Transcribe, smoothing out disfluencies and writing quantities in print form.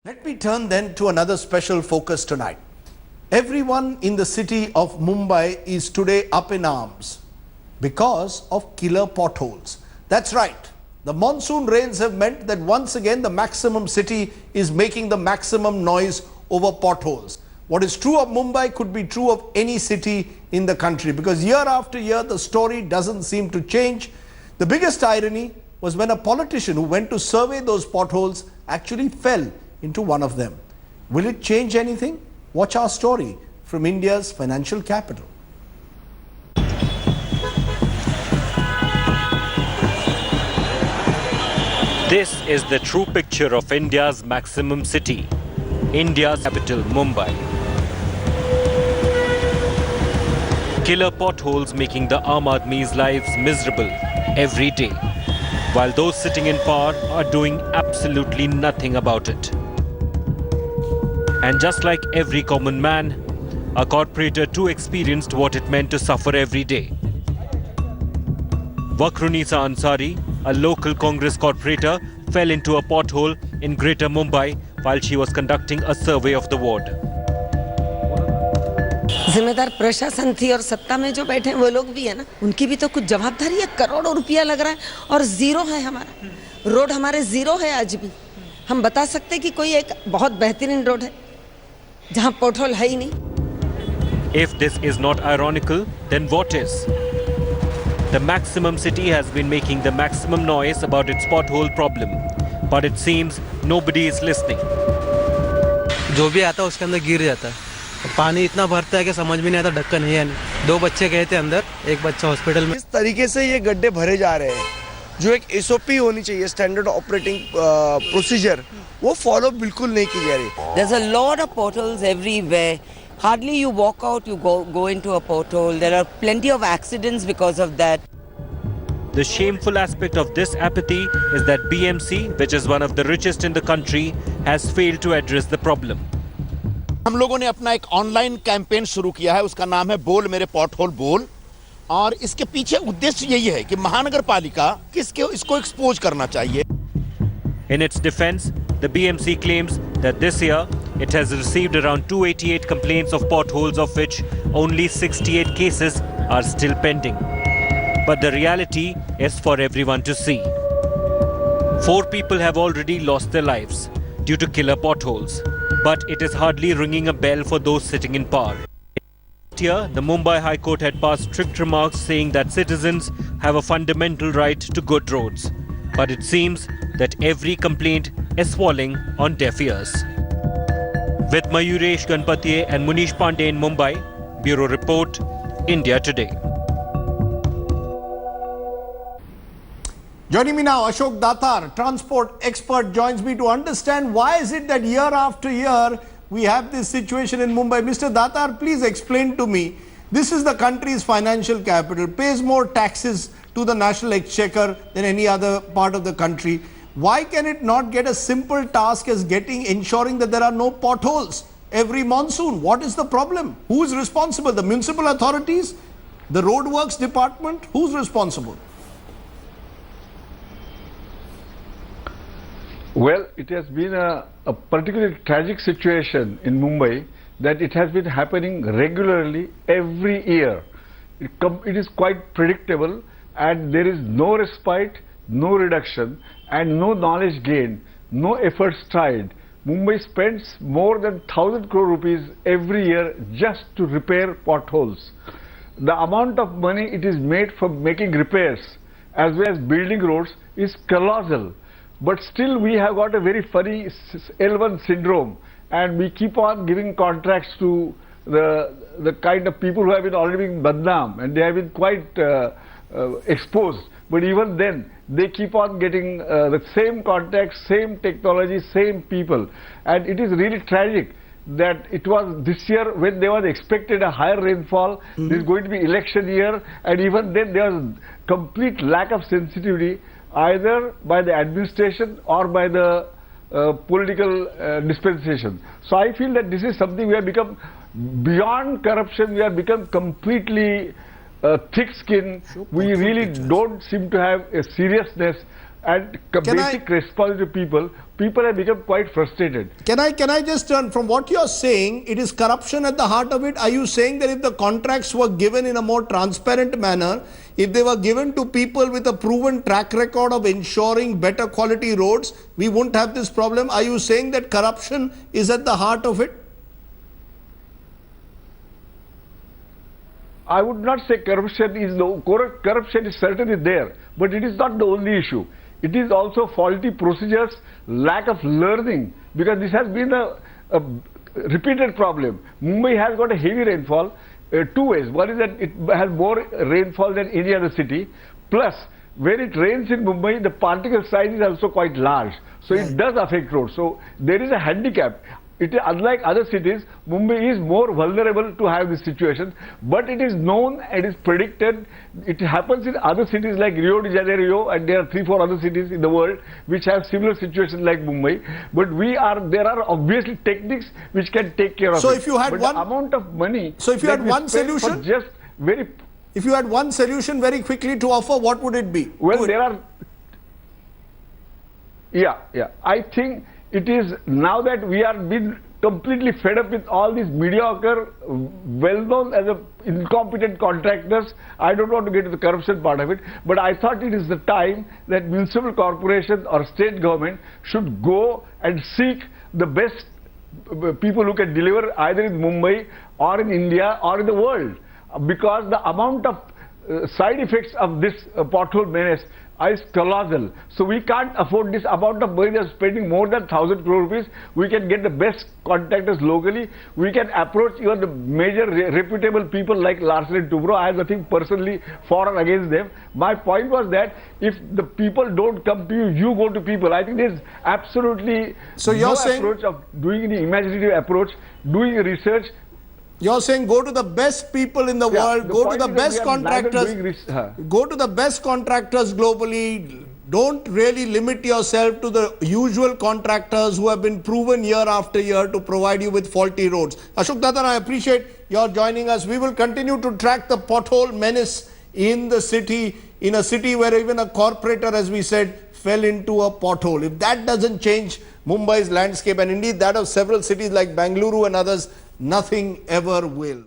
Let me turn then to another special focus tonight. Everyone in the city of Mumbai is today up in arms because of killer potholes. That's right. The monsoon rains have meant that once again the maximum city is making the maximum noise over potholes. What is true of Mumbai could be true of any city in the country because year after year the story doesn't seem to change. The biggest irony was when a politician who went to survey those potholes actually fell into one of them. Will it change anything? Watch our story from India's financial capital. This is the true picture of India's maximum city, India's capital, Mumbai. Killer potholes making the Aam Aadmi's lives miserable every day, while those sitting in power are doing absolutely nothing about it. And just like every common man, a corporator too experienced what it meant to suffer every day. Vakrunisa Ansari, a local Congress corporator, fell into a pothole in Greater Mumbai while she was conducting a survey of the ward. जिम्मेदार प्रशासन थी और सत्ता में जो बैठे हैं वो लोग भी है ना, उनकी भी तो कुछ जवाबदारी है। करोड़ों रुपया लग रहा है और जीरो है हमारा रोड, हमारे जीरो है आज भी। हम बता सकते हैं कि कोई एक बहुत बेहतरीन रोड है जहां पोथोल है ही नहीं। If this is not ironical, then what is? The maximum city has been making the maximum noise about its pothole problem, but it seems nobody is listening. जो भी आता है उसके अंदर गिर जाता है। पानी इतना भरता है कि समझ में नहीं आता, ढक्कन है या नहीं। 2 बच्चे गए थे अंदर, एक बच्चा हॉस्पिटल में। इस तरीके से ये गड्ढे भरे जा रहे हैं, जो एक एसओपी होनी चाहिए, स्टैंडर्ड ऑपरेटिंग प्रोसीजर, वो फॉलो बिल्कुल नहीं की जा रही। There's a lot of potholes everywhere. Hardly you walk out, you go into a pothole. There are plenty of accidents because of that. The shameful aspect of this apathy is that BMC, which is one of the richest in the country, has failed to address the problem. हम लोगों ने अपना एक online campaign शुरू किया है, उसका नाम है बोल मेरे पॉटहोल बोल, और इसके पीछे उद्देश्य यही है कि महानगर पालिका इसको एक्सपोज करना चाहिए। In its defense, the BMC claims that this year it has received around 288 complaints of potholes, of which only 68 cases are still pending. But the reality is for everyone to see. 4 people have already lost their lives due to killer potholes, but it is hardly ringing a bell for those sitting in power. Last year, the Mumbai High Court had passed strict remarks saying that citizens have a fundamental right to good roads. But it seems that every complaint is falling on deaf ears. With Mayuresh Ganpatiye and Munish Pandey in Mumbai, Bureau Report, India Today. Joining me now, Ashok Datar, transport expert, joins me to understand why is it that year after year we have this situation in Mumbai. Mr. Datar, please explain to me. This is the country's financial capital, pays more taxes to the national exchequer than any other part of the country. Why can it not get a simple task as ensuring that there are no potholes every monsoon? What is the problem? Who is responsible? The municipal authorities? The roadworks department? Who's responsible? Well, it has been a particularly tragic situation in Mumbai that it has been happening regularly every year. It is quite predictable, and there is no respite, no reduction, and no knowledge gained, no efforts tried. Mumbai spends more than 1,000 crore rupees every year just to repair potholes. The amount of money it is made from making repairs as well as building roads is colossal. But still we have got a very funny L1 syndrome, and we keep on giving contracts to the kind of people who have been already been badnaam, and they have been quite exposed. But even then, they keep on getting the same contracts, same technology, same people. And it is really tragic that it was this year when they were expected a higher rainfall. This is going to be election year, and even then there was complete lack of sensitivity either by the administration or by the political dispensation. So I feel that this is something we have become beyond corruption. We have become completely thick-skinned. We really don't seem to have a seriousness and Can I- basic responsibility to people have become quite frustrated. Can I just turn from what you're saying, it is corruption at the heart of it. Are you saying that if the contracts were given in a more transparent manner, if they were given to people with a proven track record of ensuring better quality roads, we wouldn't have this problem? Are you saying that corruption is at the heart of it? I would not say corruption is corruption is certainly there, but it is not the only issue. It is also faulty procedures, lack of learning, because this has been a repeated problem. Mumbai has got a heavy rainfall, two ways. One is that it has more rainfall than any other city, plus when it rains in Mumbai, the particle size is also quite large. So it does affect roads. So there is a handicap. Unlike other cities, Mumbai is more vulnerable to have this situation, but it is known and is predicted. It happens in other cities like Rio de Janeiro, and there are 3-4 other cities in the world which have similar situations like Mumbai. But there are obviously techniques which can take care of So it. if you had but one- the amount of money, So if you that had we one spend for solution- just very If you had one solution very quickly to offer, what would it be? well, there are. Yeah. I think it is now that we are being completely fed up with all these mediocre, well-known as incompetent contractors. I don't want to get to the corruption part of it, but I thought it is the time that municipal corporation or state government should go and seek the best people who can deliver either in Mumbai or in India or in the world, because the amount of side effects of this pothole menace is colossal. So we can't afford this amount of money. They're spending more than 1,000 crore rupees. We can get the best contractors locally. We can approach even the major reputable people like Larsen and Toubro. I have nothing personally for or against them. My point was that if the people don't come to you, you go to people. I think there's absolutely So you're no saying- approach of doing the imaginative approach, doing research. You're saying go to the best people in the world, the go to point the is that best we are neither contractors, doing go to the best contractors globally. Don't really limit yourself to the usual contractors who have been proven year after year to provide you with faulty roads. Ashok Datan, I appreciate your joining us. We will continue to track the pothole menace in the city, in a city where even a corporator, as we said, fell into a pothole. If that doesn't change Mumbai's landscape, and indeed that of several cities like Bengaluru and others, nothing ever will.